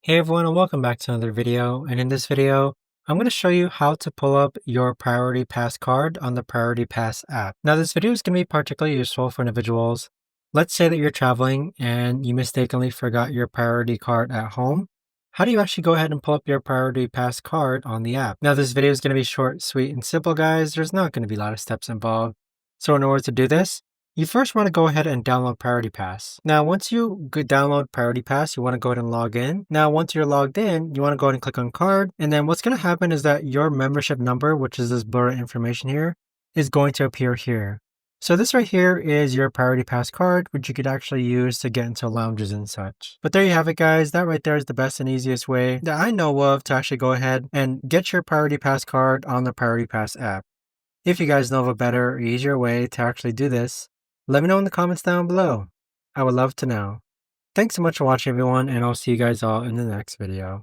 Hey everyone, and welcome back to another video. And in this video, I'm going to show you how to pull up your Priority Pass card on the Priority Pass app. Now, this video is going to be particularly useful for individuals. Let's say that you're traveling and you mistakenly forgot your Priority card at home. How do you actually go ahead and pull up your Priority Pass card on the app? Now, this video is going to be short, sweet, and simple, guys. There's not going to be a lot of steps involved. So in order to do this, you first want to go ahead and download Priority Pass. Now, once you download Priority Pass, you want to go ahead and log in. Now, once you're logged in, you want to go ahead and click on card. And then what's going to happen is that your membership number, which is this blurred information here, is going to appear here. So this right here is your Priority Pass card, which you could actually use to get into lounges and such. But there you have it, guys. That right there is the best and easiest way that I know of to actually go ahead and get your Priority Pass card on the Priority Pass app. If you guys know of a better or easier way to actually do this, let me know in the comments down below. I would love to know. Thanks so much for watching, everyone, and I'll see you guys all in the next video.